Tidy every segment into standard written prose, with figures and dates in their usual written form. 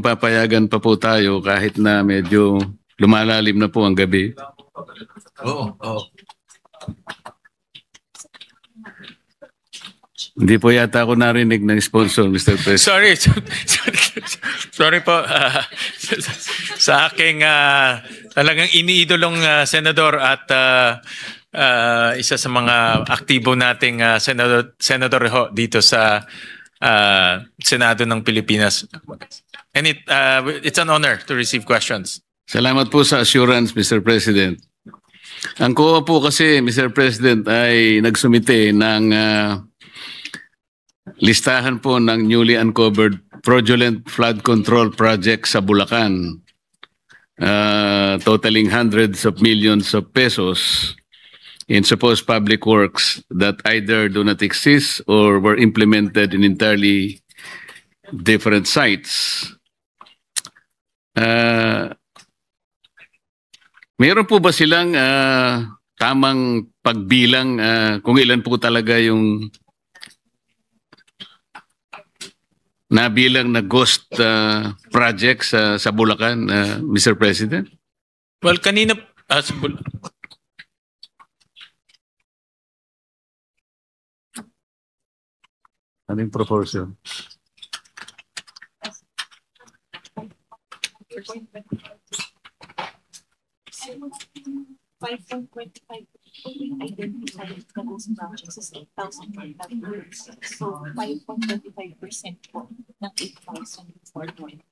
papayagan pa po tayo kahit na medyo lumalalim na po ang gabi. Oo, oo. Hindi po yata ako narinig ng sponsor, Mr. President. Sorry po. Sa aking talagang iniidolong senador at isa sa mga aktibo nating senador ho dito sa Senado ng Pilipinas. And it's an honor to receive questions. Salamat po sa assurance, Mr. President. Ang COA po kasi, Mr. President, ay nagsumite ng listahan po ng newly uncovered fraudulent flood control project sa Bulacan, totaling hundreds of millions of pesos in supposed public works that either do not exist or were implemented in entirely different sites. Meron po ba silang tamang pagbilang kung ilan po talaga yung nabilang na ghost projects sa Bulacan, Mr. President? Well, kanina anong proportion? 5.25 identified na ghost projects is 8,000. So 5.25% po ng 8,000.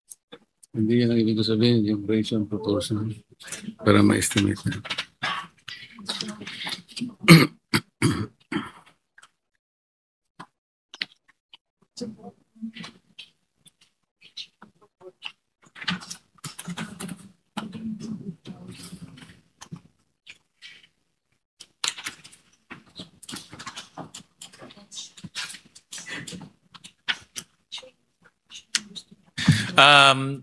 Hindi yan ang ibig sabihin, yung ratio proportion para ma-estimate na.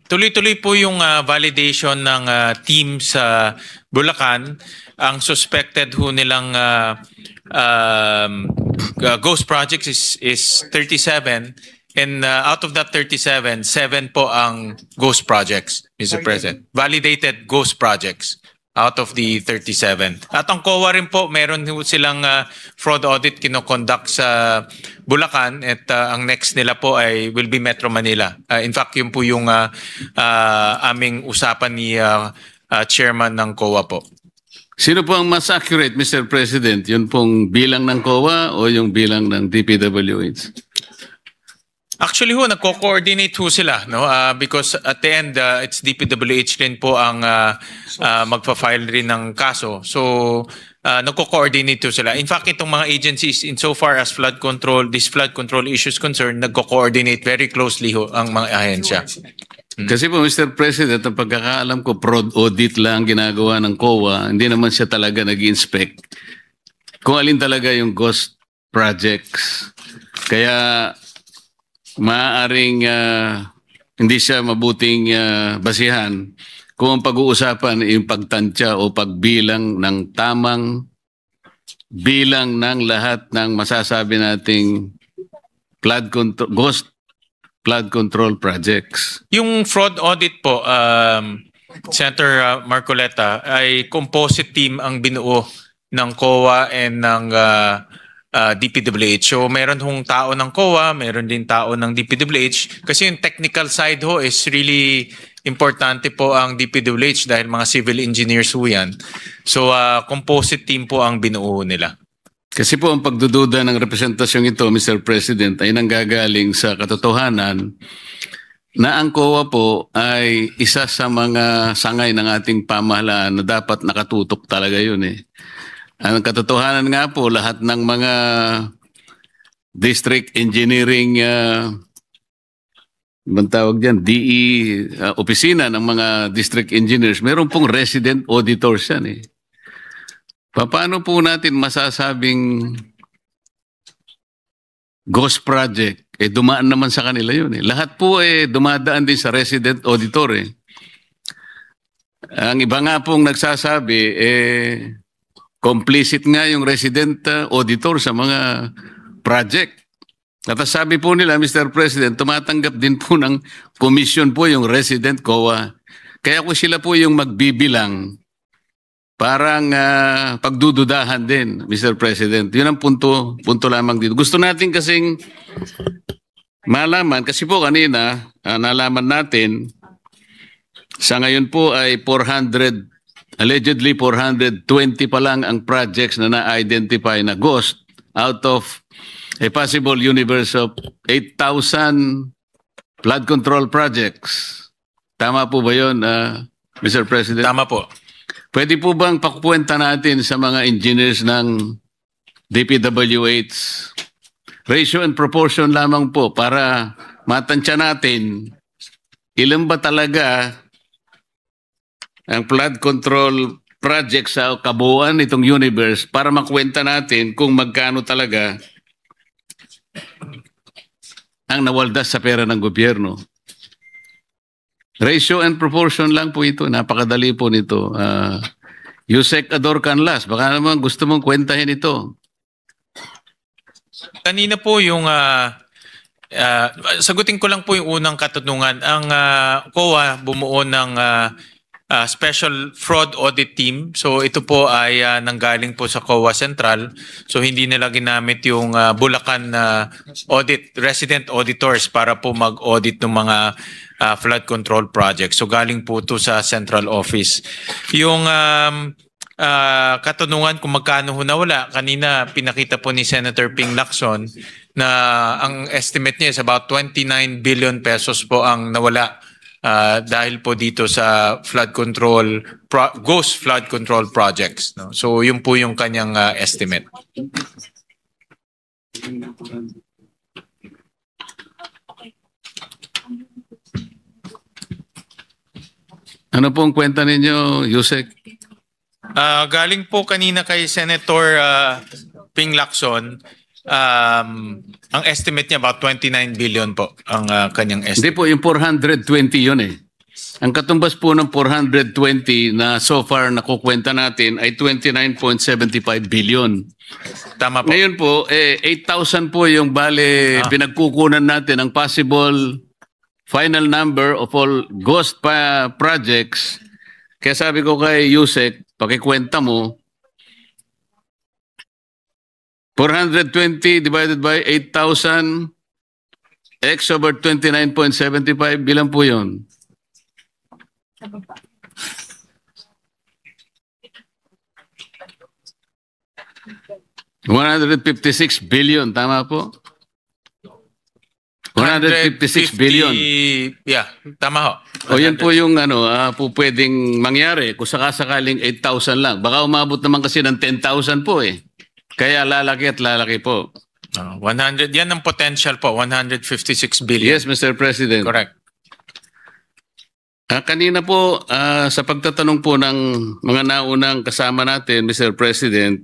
Tuloy-tuloy po yung validation ng team sa Bulacan. Ang suspected ho nilang ghost projects is 37, and out of that 37, 7 po ang ghost projects, Mr. President. Validated ghost projects out of the 37. At ang COA rin po, meron silang fraud audit kinoconduct sa Bulacan, at ang next nila po will be Metro Manila. In fact, yun po yung aming usapan ni chairman ng COA po. Sino po ang mas accurate, Mr. President? Yun pong bilang ng COA o yung bilang ng DPWH? Actually ho, nagko-coordinate ho sila, no? Because at the end, it's DPWH rin po ang magpa-file rin ng kaso. So, nagko-coordinate ho sila. In fact, itong mga agencies, insofar as flood control, this flood control issues concerned, nagko-coordinate very closely ho ang mga ahensya. Kasi po, Mr. President, ang pagkakaalam ko, fraud audit lang ginagawa ng COA, hindi naman siya talaga nag-inspect kung alin talaga yung ghost projects. Kaya maaaring hindi siya mabuting basihan kung ang pag-uusapan ay yung pagtansya o pagbilang ng tamang bilang ng lahat ng masasabi nating ghost flood control projects. Yung fraud audit po, Senator Marcoleta, ay composite team ang binuo ng COA and ng DPWH. So meron hong tao ng COA, meron din tao ng DPWH. Kasi yung technical side ho is really importante po ang DPWH dahil mga civil engineers ho yan. So composite team po ang binuo nila. Kasi po ang pagdududa ng representasyong ito, Mr. President, ay nanggagaling sa katotohanan na ang COA po ay isa sa mga sangay ng ating pamahalaan na dapat nakatutok talaga yun eh. Ang katotohanan nga po, lahat ng mga district engineering, bang tawag dyan, DE, opisina ng mga district engineers, meron pong resident auditors yan eh. Paano po natin masasabing ghost project? Eh dumaan naman sa kanila yun eh. Lahat po eh dumadaan din sa resident auditor eh. Ang iba nga pong nagsasabi eh complicit nga yung resident auditor sa mga project. At sabi po nila, Mr. President, tumatanggap din po ng commission po yung resident COA. Kaya kung sila po yung magbibilang, parang pagdududahan din, Mr. President. Yun ang punto lamang dito. Gusto natin kasing malaman, kasi po kanina, nalaman natin, sa ngayon po ay allegedly 420 pa lang ang projects na na-identify na ghost out of a possible universe of 8,000 flood control projects. Tama po ba yun, Mr. President? Tama po. Pwede po bang pakukwenta natin sa mga engineers ng DPWH ratio and proportion lamang po para matansya natin ilan ba talaga ang flood control project sa kabuuan itong universe para makwenta natin kung magkano talaga ang nawaldas sa pera ng gobyerno. Ratio and proportion lang po ito. Napakadali po nito. Yusek Ador Canlas, baka naman gusto mong kwentahin ito. Kanina po yung sagutin ko lang po yung unang katanungan. Ang COA bumuo ng Special Fraud Audit Team. So ito po ay nanggaling po sa COA Central. So hindi nila ginamit yung Bulacan resident auditors para po mag-audit ng mga flood control projects. So galing po to sa central office. Yung katanungan kung magkano ho nawala, kanina pinakita po ni Senator Ping Lacson na ang estimate niya is about 29 billion pesos po ang nawala dahil po dito sa flood control, ghost flood control projects. No? So yun po yung kanyang estimate. Ano pong kwenta ninyo, Yusek? Galing po kanina kay Senator Ping Lacson, ang estimate niya about 29 billion po ang kanyang estimate. Hindi po, yung 420 yun eh. Ang katumbas po ng 420 na so far nakukwenta natin ay 29.75 billion. Tama po. Ngayon po, 8,000 po yung bale pinagkukunan natin ang possible final number of all ghost projects. Kaya sabi ko kay Yusek, pakikwenta mo, 420 divided by 8,000 x over 29.75, bilang po yun? $156 billion, tama po? 156 billion. Yeah, tama ho. O yan po yung po pwedeng mangyari kung sakasakaling 8,000 lang. Baka umabot naman kasi ng 10,000 po eh. Kaya lalaki at lalaki po. 100, yan ang potential po, 156 billion. Yes, Mr. President. Correct. Kanina po, sa pagtatanong po ng mga naunang kasama natin, Mr. President,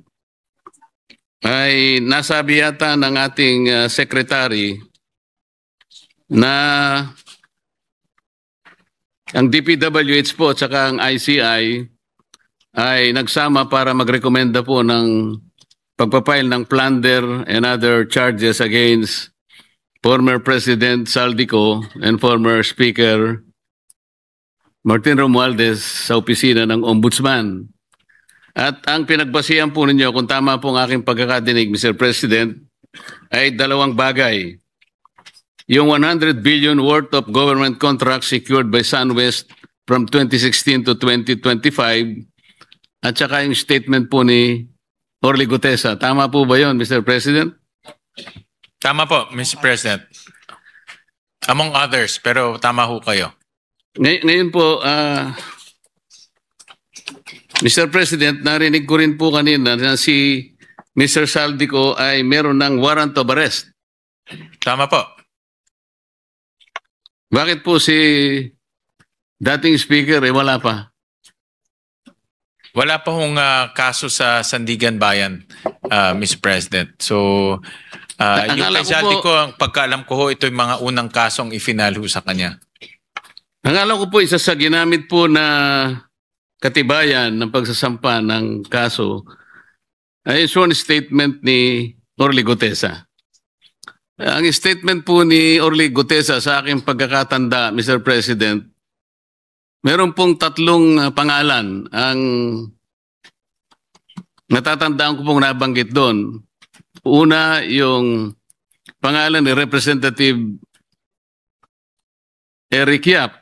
ay nasabi yata ng ating secretary na ang DPWH po at saka ang ICI ay nagsama para magrekomenda po ng pagpapile ng plunder and other charges against former President Saldico and former Speaker Martin Romualdez sa opisina ng Ombudsman. At ang pinagbasihan po ninyo, kung tama po ang aking pagkakadinig, Mr. President, ay dalawang bagay. Yung 100 billion worth of government contracts secured by SunWest from 2016 to 2025 at saka yung statement po ni Orly Gutesa. Tama po ba yun, Mr. President? Tama po, Mr. President. Among others, pero tama ho kayo. Ngayon po, Mr. President, narinig ko rin po kanina na si Mr. Saldico ay meron ng warrant of arrest. Tama po. Bakit po si dating speaker wala pa? Wala pa hong kaso sa Sandigan Bayan, Mr. President. So, yung kay Saldico, ang pagkaalam ko ho, ito yung mga unang kasong ifinal ho sa kanya. Ang alam ko po, isa sa ginamit po na katibayan ng pagsasampa ng kaso ay sworn statement ni Orly Gutesa. Ang statement po ni Orly Gutesa sa aking pagkakatanda, Mr. President, meron pong tatlong pangalan ang natatandaan ko pong nabanggit doon. Una, yung pangalan ni Representative Eric Yap.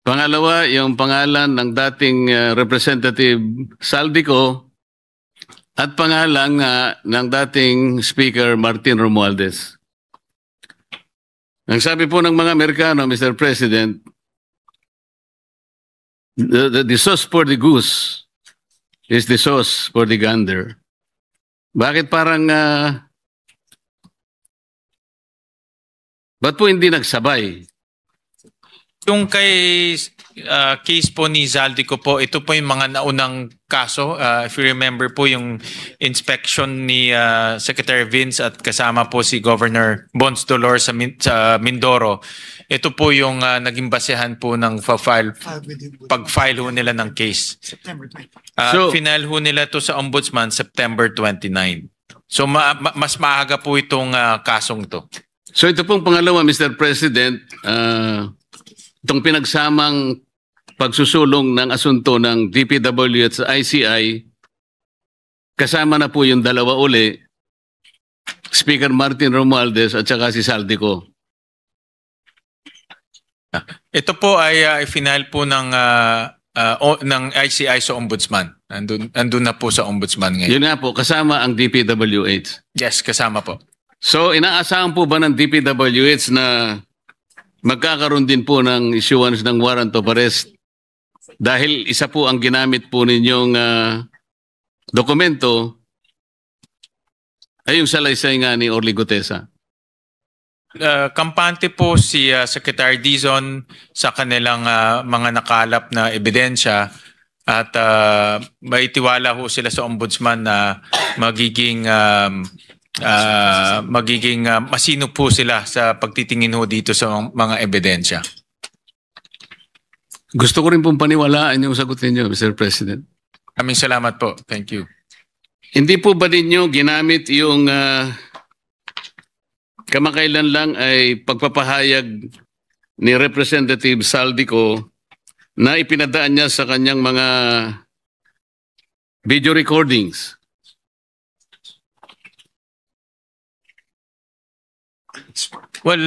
Pangalawa, yung pangalan ng dating Representative Saldico. At pangalan ng dating Speaker Martin Romualdez. Ang sabi po ng mga Amerikano, Mr. President, the sauce for the goose is the sauce for the gander. Bakit parang, ba't po hindi nagsabay? Yung kay case po ni Zaldico po, ito po yung mga naunang kaso. If you remember po yung inspection ni Secretary Vince at kasama po si Governor Bons Dolor sa Mindoro. Ito po yung naging basehan po ng pag-file ho nila ng case. September 20. Final ho nila to sa Ombudsman September 29. So mas maaga po itong kasong to. So ito pong pangalawa, Mr. President, itong pinagsamang pagsusulong ng asunto ng DPW at sa ICI, kasama na po yung dalawa uli, Speaker Martin Romualdez at saka si Saldico. Ito po ay final po ng ICI sa Ombudsman. Andun na po sa Ombudsman ngayon. Yun nga po, kasama ang DPWH. Yes, kasama po. So inaasahan po ba ng DPWH na magkakaroon din po ng issuance ng warrant of arrest dahil isa po ang ginamit po ninyong dokumento ay yung salaysay nga ni Orly Gutesa. Kampante po si Secretary Dizon sa kanilang mga nakalap na ebidensya at may tiwala ho sila sa Ombudsman na magiging masino po sila sa pagtitingin ho dito sa mga ebidensya. Gusto ko rin pong paniwalaan yung sagot ninyo, Mr. President. Kaming salamat po. Thank you. Hindi po ba ninyo ginamit yung kamakailan lang ay pagpapahayag ni Representative Saldico na ipinadaan niya sa kanyang mga video recordings? Well,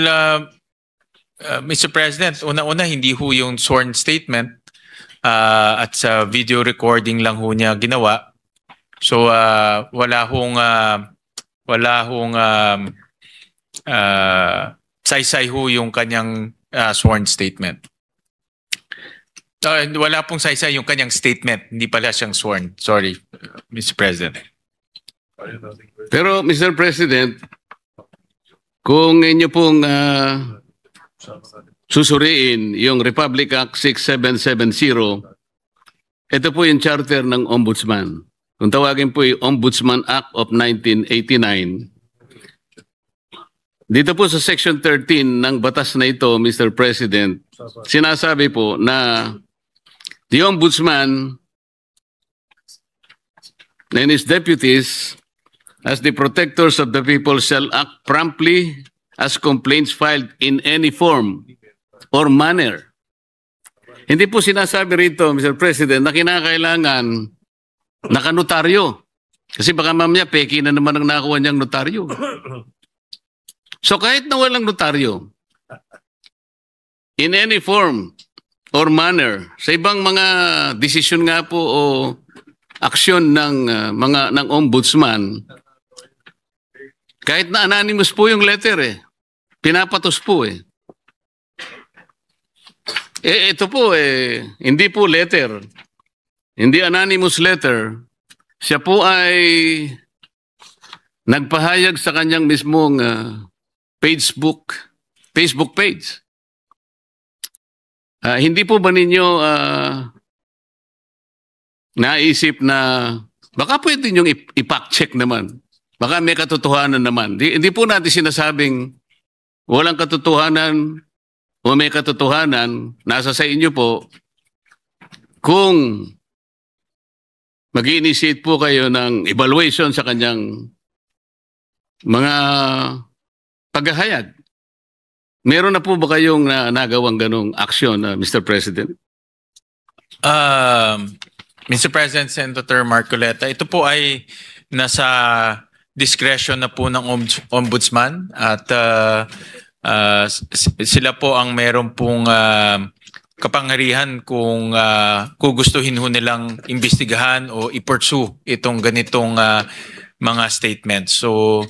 Mr. President, una-una hindi ho yung sworn statement at sa video recording lang ho niya ginawa. So wala hong saysay ho yung kanyang sworn statement. Wala pong saysay yung kanyang statement, hindi pala siyang sworn. Sorry, Mr. President. Pero Mr. President, kung inyo pong susuriin yung Republic Act 6770, ito po yung charter ng Ombudsman. Kung tawagin po yung Ombudsman Act of 1989, dito po sa Section 13 ng batas na ito, Mr. President, sinasabi po na the Ombudsman and his deputies as the protectors of the people shall act promptly as complaints filed in any form or manner. Hindi po sinasabi rito, Mr. President, na kinakailangan nakanotaryo. Kasi baka mamaya peki na naman ang nakuha niyang notaryo. So kahit na walang notaryo, in any form or manner, sa ibang mga desisyon nga po o aksyon ng ng ombudsman, kahit na anonymous po yung letter pinapatos po ito po hindi po letter, hindi anonymous letter, siya po ay nagpahayag sa kanyang mismong Facebook page. Hindi po ba ninyo naisip na baka pwede nyo i-fact check naman? Baka may katotohanan naman. Hindi po natin sinasabing walang katotohanan o may katotohanan. Nasa sa inyo po kung mag-i-initiate po kayo ng evaluation sa kanyang mga paghahayag. Meron na po ba kayong nagawang ganong aksyon, Mr. President? Mr. President, Senator Marcoleta, ito po ay nasa discretion na po ng ombudsman at sila po ang meron pong kapangyarihan kung gugustuhin ho nilang imbestigahan o i-pursue itong ganitong mga statements. So,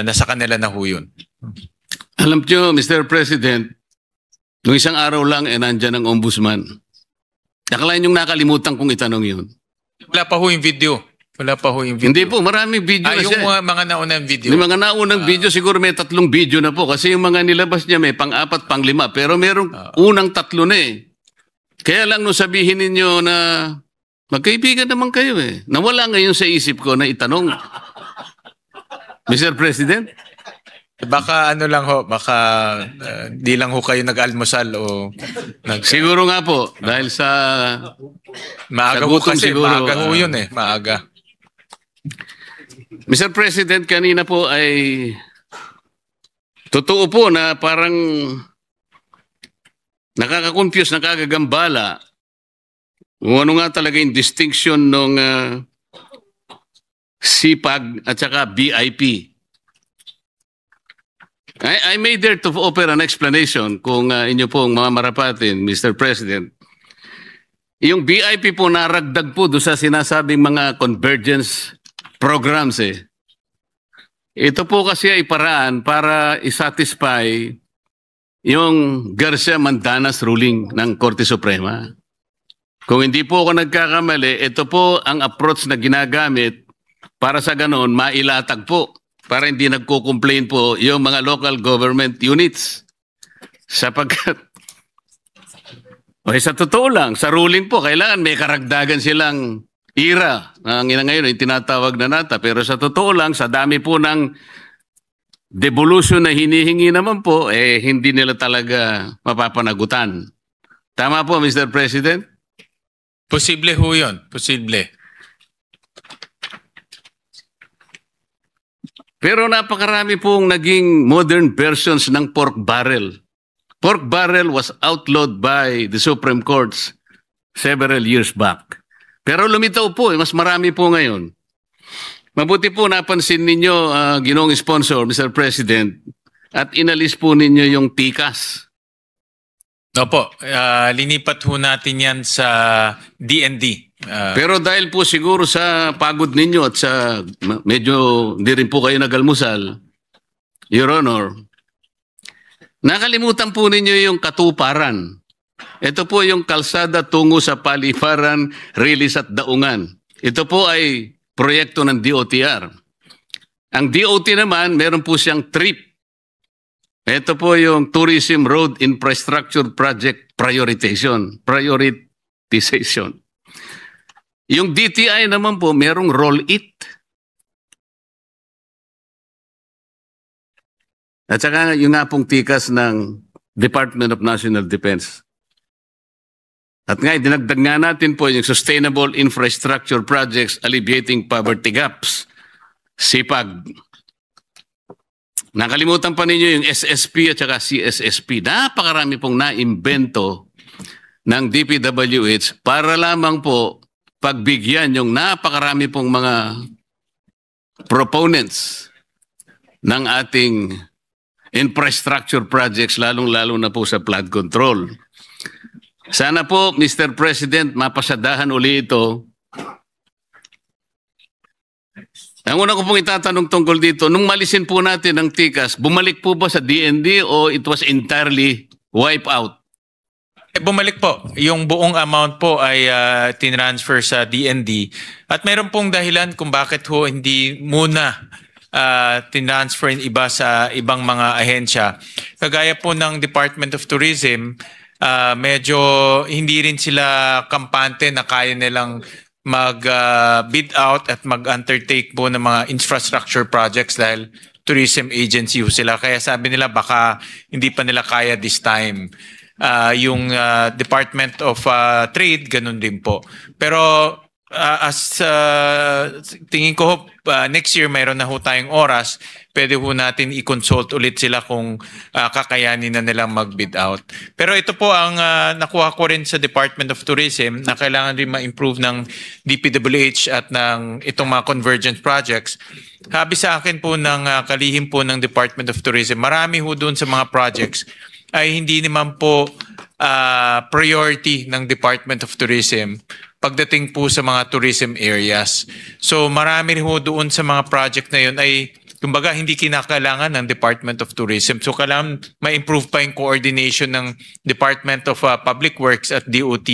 nasa kanila na ho yun. Alam niyo, Mr. President, nung isang araw lang, nandyan ang ombudsman. Nakalain yung nakalimutan kong itanong yun. Wala pa ho yung video. Wala pa ho yung video. Hindi po, maraming video na yung siya. mga naunang video. Yung mga naunang video, siguro may 3 video na po. Kasi yung mga nilabas niya may pang-4, pang-5. Pero merong unang 3 na eh. Kaya lang nung sabihin ninyo na magkaibigan naman kayo eh. Nawala ngayon sa isip ko na itanong. Mr. President? Baka ano lang ho, baka di lang ho kayo nag-almusal o Siguro nga po, dahil sa maaga sa ho gutom kasi, siguro, maaga ho yun eh, maaga. Mr. President, kanina po ay totoo po na parang nakaka-confuse, nakakagambala kung ano nga talaga yung distinction ng CPAG at saka BIP. I may dare to offer an explanation kung inyo pong mga marapatin, Mr. President. Yung BIP po naragdag po doon sa sinasabing mga convergence programs eh. Ito po kasi ay paraan para isatisfy yung Garcia-Mandanas ruling ng Korte Suprema. Kung hindi po ako nagkakamali, ito po ang approach na ginagamit para sa ganoon mailatag po. Para hindi nagko-complain po yung mga local government units. Sapagkat, sa totoo lang, sa ruling po, kailangan may karagdagan silang ira. Ang ngayon ay tinatawag na nata. Pero sa totoo lang, sa dami po ng devolution na hinihingi naman po, hindi nila talaga mapapanagutan. Tama po, Mr. President? Posible ho yun, posible. Pero napakarami pong naging modern versions ng pork barrel. Pork barrel was outlawed by the Supreme Court several years back. Pero lumitaw po, mas marami po ngayon. Mabuti po napansin ninyo, ginoong sponsor, Mr. President, at inalis po ninyo yung tikas. Opo, linipat ho natin yan sa DND. Pero dahil po siguro sa pagod ninyo at sa medyo hindi rin po kayo nagalmusal, Your Honor, nakalimutan po ninyo yung katuparan. Ito po yung kalsada tungo sa Paliparan, Rilis at Daungan. Ito po ay proyekto ng DOTR. Ang DOT naman, meron po siyang TRIP. Ito po yung Tourism Road Infrastructure Project Prioritization. Yung DTI naman po, merong roll it. At saka yung nga pong tikas ng Department of National Defense. At nga, dinagdag nga natin po yung Sustainable Infrastructure Projects Alleviating Poverty Gaps, SIPAG. Nakalimutan pa ninyo yung SSP at saka CSSP. Napakarami pong naimbento ng DPWH para lamang po pagbigyan yung napakarami pong mga proponents ng ating infrastructure projects, lalong-lalo na po sa flood control. Sana po, Mr. President, mapasadahan uli ito. Ang una ko pong itatanong tungkol dito, nung malisin po natin ang tikas, bumalik po ba sa DND o it was entirely wipe out? Bumalik po. Yung buong amount po ay tinransfer sa DND. At meron pong dahilan kung bakit ho hindi muna tinransfer iba sa ibang mga ahensya. Kagaya po ng Department of Tourism, medyo hindi rin sila kampante na kaya nilang mag-bid out at mag-undertake po ng mga infrastructure projects dahil tourism agency ho sila. Kaya sabi nila baka hindi pa nila kaya this time. Yung Department of Trade, ganun din po. Pero tingin ko next year mayroon na ho tayong oras, pwede ho natin i-consult ulit sila kung kakayanin na nilang mag-bid out. Pero ito po ang nakuha ko rin sa Department of Tourism na kailangan rin ma-improve ng DPWH at ng itong mga convergence projects. Sabi sa akin po ng kalihim po ng Department of Tourism, marami ho doon sa mga projects ay hindi naman po priority ng Department of Tourism pagdating po sa mga tourism areas. So marami rin ho doon sa mga project na yun ay kumbaga hindi kinakailangan ng Department of Tourism. So kailangan ma-improve pa yung coordination ng Department of Public Works at DOT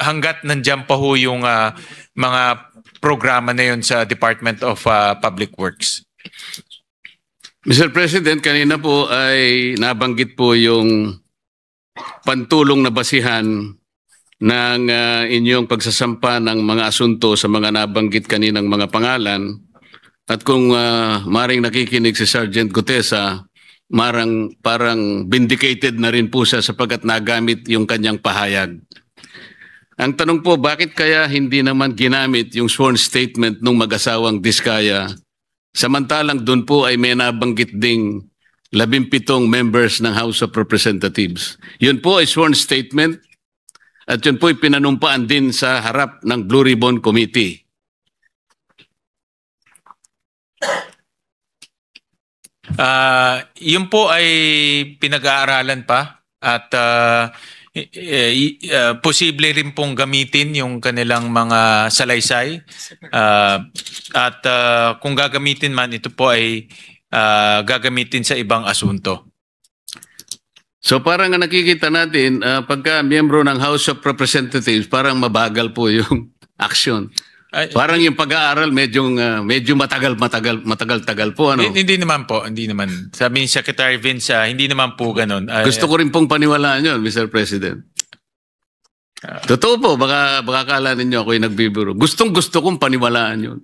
hanggat nandiyan pa ho yung mga programa na yun sa Department of Public Works. Mr. President, kanina po ay nabanggit po yung pantulong na basihan ng inyong pagsasampa ng mga asunto sa mga nabanggit kaninang mga pangalan. At kung maring nakikinig si Sergeant Gutesa, parang vindicated na rin po siya sapagkat nagamit yung kanyang pahayag. Ang tanong po, bakit kaya hindi naman ginamit yung sworn statement ng mag-asawang Diskaya? Samantalang doon po ay may nabanggit ding 17 members ng House of Representatives. Yun po ay sworn statement. At yun po ay pinanumpaan din sa harap ng Blue Ribbon Committee. Yun po ay pinag-aaralan pa at posible rin pong gamitin yung kanilang mga salaysay. At kung gagamitin man, ito po ay gagamitin sa ibang asunto. So parang nakikita natin, pagka miyembro ng House of Representatives, parang mabagal po yung action. Parang yung pag-aaral medyo matagal-tagal po. Ano? Hindi naman po, hindi naman. Sabi ni Secretary Vince, hindi naman po ganun. Gusto ko rin pong paniwalaan yun, Mr. President. Totoo po, baka akala ninyo ako'y nagbibiro. Gustong-gusto kong paniwalaan yun.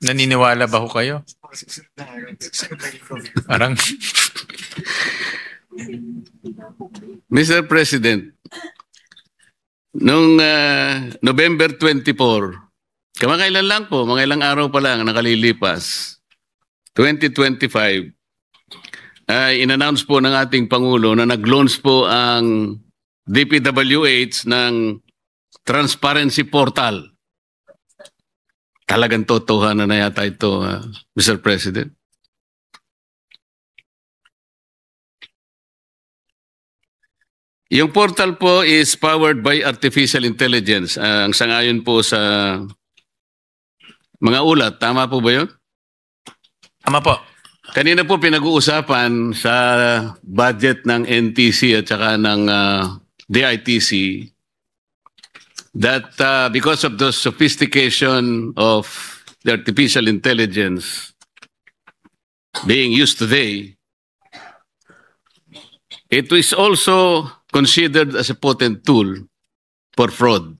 Naniniwala ba ho kayo? Parang... Mr. President, noong November 24, kamakailan lang po, mga ilang araw pa lang nakalilipas, 2025, in-announce po ng ating Pangulo na nag-launch po ang DPWH ng Transparency Portal. Talagang totohanan na yata ito, Mr. President. Yung portal po is powered by artificial intelligence. Ang sangayon po sa mga ulat. Tama po ba yun? Tama po. Kanina po pinag-uusapan sa budget ng NTC at saka ng DITC that because of the sophistication of the artificial intelligence being used today, it is also considered as a potent tool for fraud.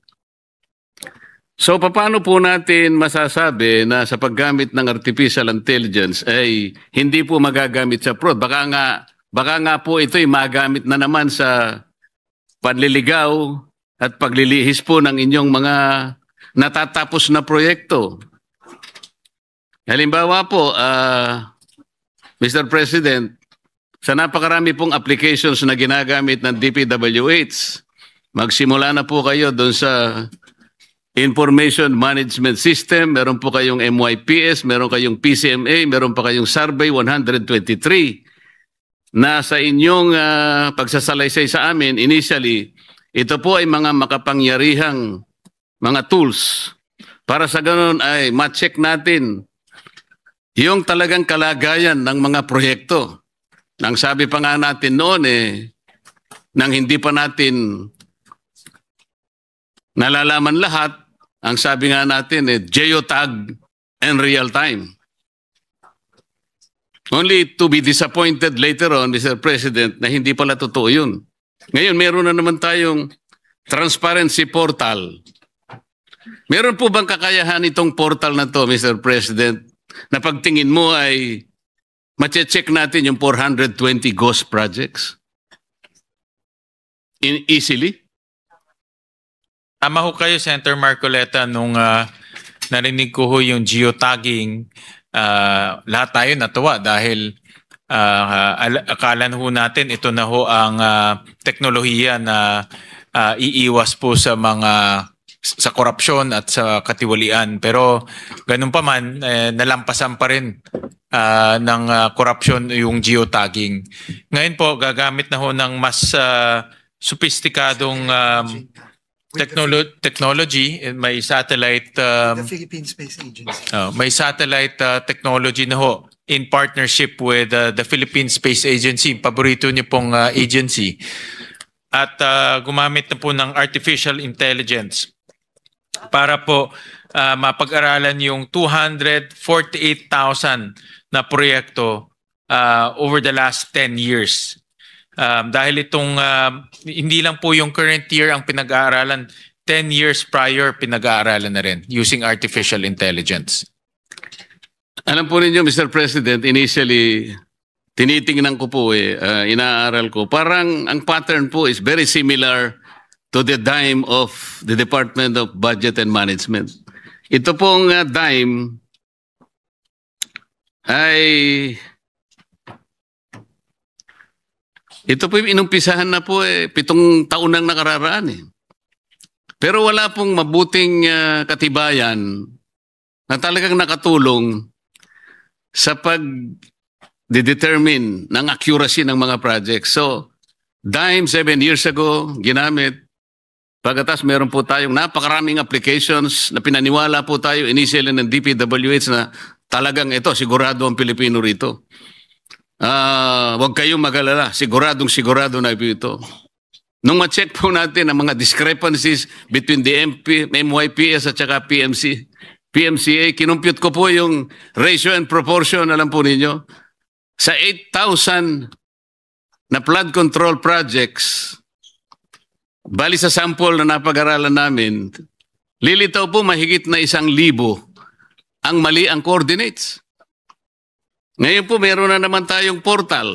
So paano po natin masasabi na sa paggamit ng artificial intelligence ay hindi po magagamit sa fraud? Baka nga po ito ay magamit na naman sa panliligaw at paglilihis po ng inyong mga natatapos na proyekto. Halimbawa po, Mr. President, sa napakarami pong applications na ginagamit ng DPWH, magsimula na po kayo doon sa Information Management System, meron po kayong MYPS, meron kayong PCMA, meron pa kayong Survey 123 na sa inyong pagsasalaysay sa amin, initially, ito po ay mga makapangyarihang mga tools para sa ganun ay ma-check natin yung talagang kalagayan ng mga proyekto. Nang sabi pa nga natin noon nang hindi pa natin nalalaman lahat, ang sabi nga natin geotag and real time. Only to be disappointed later on, Mr. President, na hindi pala totoo yun. Ngayon, meron na naman tayong transparency portal. Meron po bang kakayahan itong portal na to, Mr. President, na pagtingin mo ay mache-check natin yung 420 ghost projects easily? Tama ho kayo, Senator Marcoleta, nung narinig ko ho yung geotagging, lahat tayo natuwa dahil akala ho natin ito na ho ang teknolohiya na iiwas po sa sa korupsyon at sa katiwalian. Pero ganun pa man, nalampasan pa rin ng korupsyon yung geotagging. Ngayon po, gagamit na ho ng mas sophisticadong technology. May satellite The Philippine Space Agency. may satellite technology na ho in partnership with the Philippine Space Agency. Paborito niyo pong agency. At gumamit na po ng artificial intelligence para po mapag-aralan yung 248,000 na proyekto over the last 10 years. Dahil itong hindi lang po yung current year ang pinag-aaralan, 10 years prior pinag-aaralan na rin using artificial intelligence. Alam po ninyo, Mr. President, initially, tinitingnan ko po inaaral ko. Parang ang pattern po is very similar to the dime of the Department of Budget and Management. Ito pong dime ay ito po inumpisahan na po 7 taon nang nakararaan Pero wala pong mabuting katibayan na talagang nakatulong sa pag-determine ng accuracy ng mga projects. So, dime 7 years ago, ginamit. Pagkatas meron po tayong napakaraming applications na pinaniwala po tayo initially ng DPWH na talagang ito, sigurado ang Pilipino rito. Huwag kayong mag-alala, sigurado na ito. Nung ma-check po natin ang mga discrepancies between the MYPS at saka PMCA, kinumpute ko po yung ratio and proportion, alam po ninyo, sa 8,000 na flood control projects, bali sa sample na napag-aralan namin, lilitaw po mahigit na 1,000 ang mali ang coordinates. Ngayon po meron na naman tayong portal.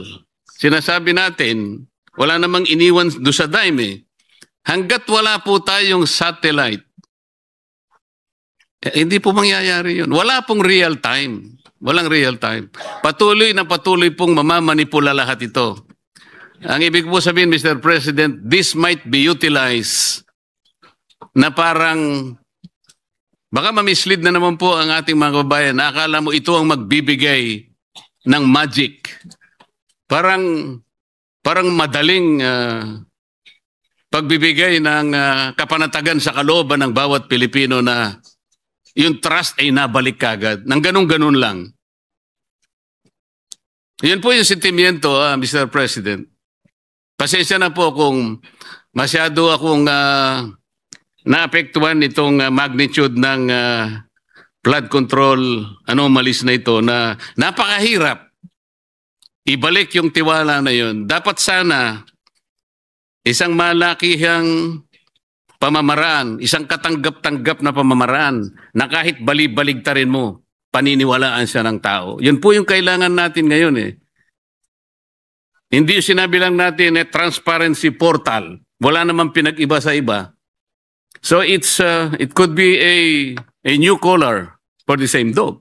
Sinasabi natin, wala namang iniwan do sa dime Hanggat wala po tayong satellite, hindi po mangyayari yun. Wala pong real time. Walang real time. Patuloy pong mamamanipula lahat ito. Ang ibig po sabihin, Mr. President, this might be utilized na parang baka mamislead na naman po ang ating mga kababayan na akala mo ito ang magbibigay ng magic. Parang madaling pagbibigay ng kapanatagan sa kalooban ng bawat Pilipino na yung trust ay nabalik kagad. Nang ganun-ganun lang. Yan po yung sentimiento, Mr. President. Pasensya na po kung masyado akong naapektuhan itong magnitude ng flood control anomalies na ito na napakahirap ibalik yung tiwala na yun. Dapat sana isang malakihang pamamaraan, isang katanggap-tanggap na pamamaraan na kahit bali-baligtarin mo, paniniwalaan siya ng tao. Yun po yung kailangan natin ngayon Hindi sinabi lang natin transparency portal. Wala namang pinag-iba sa iba. So it could be a new color for the same dog.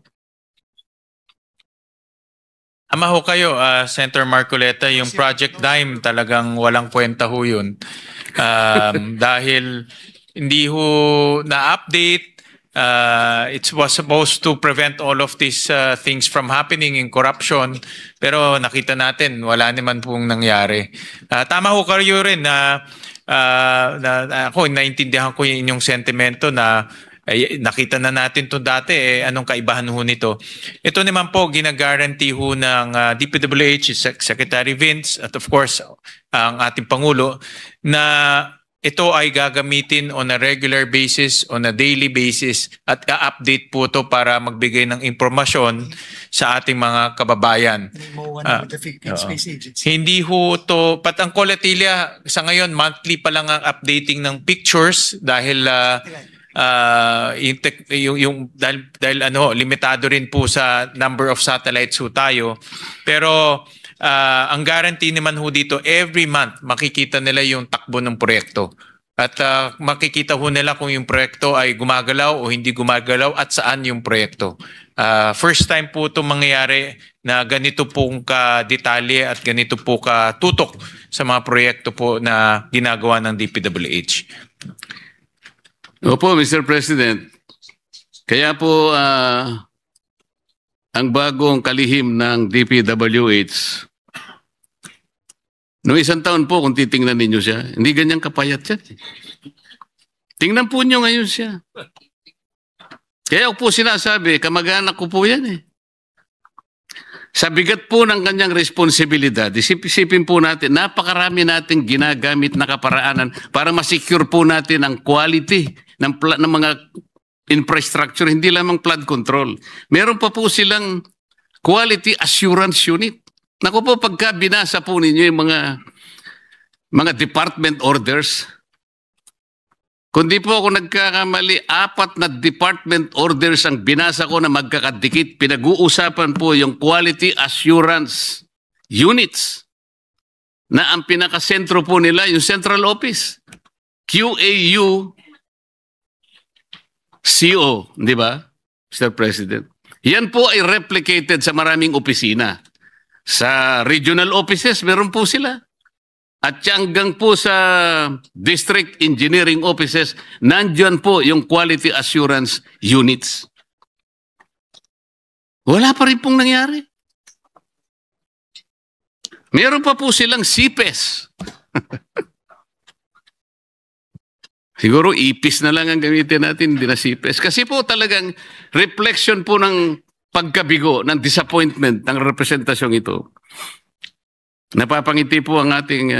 Ama ho kayo, Senator Marcoleta, yung Project Dime talagang walang kwenta ho yun. Dahil hindi ho na-update. It was supposed to prevent all of these things from happening in corruption. Pero nakita natin, wala naman pong nangyari. Tama ho kayo rin na ako, naintindihan ko yung inyong sentimento na nakita na natin to dati, anong kaibahan ho nito. Ito naman po, ginaguarantee ho ng DPWH, Secretary Vince, at of course, ang ating Pangulo, na ito ay gagamitin on a regular basis, on a daily basis, at i-update po ito para magbigay ng impormasyon sa ating mga kababayan. Hindi ho ito, ang Colatilia sa ngayon, monthly pa lang ang updating ng pictures dahil dahil limitado rin po sa number of satellites ho tayo. Pero ang guarantee naman ho dito, every month makikita nila yung takbo ng proyekto. At makikita ho nila kung yung proyekto ay gumagalaw o hindi gumagalaw at saan yung proyekto. First time po ito mangyayari na ganito pong ka-detalye at ganito po ka-tutok sa mga proyekto po na ginagawa ng DPWH. Opo, Mr. President. Kaya po ang bagong kalihim ng DPWH, noong isang taon po kung titingnan ninyo siya, hindi ganyang kapayat siya. Tingnan po nyo ngayon siya. Kaya po sinasabi, kamag-anak ko po yan eh. Sa bigat po ng kanyang responsibilidad, isipin po natin, napakarami nating ginagamit na kaparaanan para masecure po natin ang quality ng mga infrastructure, hindi lamang flood control. Meron pa po silang quality assurance unit. Naku po, pagka binasa po ninyo yung mga department orders, kundi po ako nagkakamali, 4 na department orders ang binasa ko na magkakadikit. Pinag-uusapan po yung quality assurance units na ang pinakasentro po nila, yung central office. QAU CO, di ba, Mr. President? Yan po ay replicated sa maraming opisina. Sa regional offices, meron po sila. At hanggang po sa district engineering offices, nandiyan po yung quality assurance units. Wala pa rin pong nangyari. Meron pa po silang CPES. Siguro ipis na lang ang gamitin natin, hindi na CPES. Kasi po talagang reflection po ng pagkabigo, ng disappointment ng representasyong ito. Napapangiti po ang ating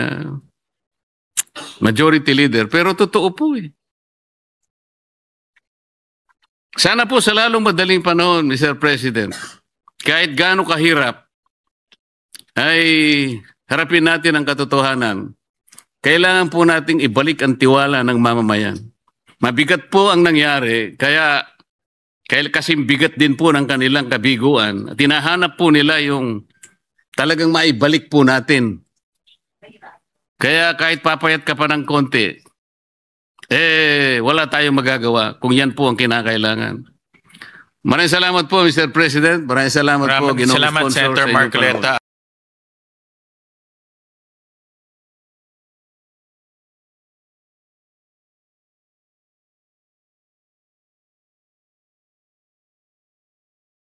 majority leader, pero totoo po eh. Sana po sa lalong madaling panahon, Mr. President, kahit gaano kahirap, ay harapin natin ang katotohanan. Kailangan po nating ibalik ang tiwala ng mamamayan. Mabigat po ang nangyari, kaya kasing bigat din po ng kanilang kabiguan. Tinahanap po nila yung talagang maibalik po natin. Kaya kahit papayat ka pa ng konti, wala tayong magagawa kung yan po ang kinakailangan. Maraming salamat po, Mr. President. Maraming salamat po, Ginoong Salamat, Sponsor, Senator sa inyong Marcoleta.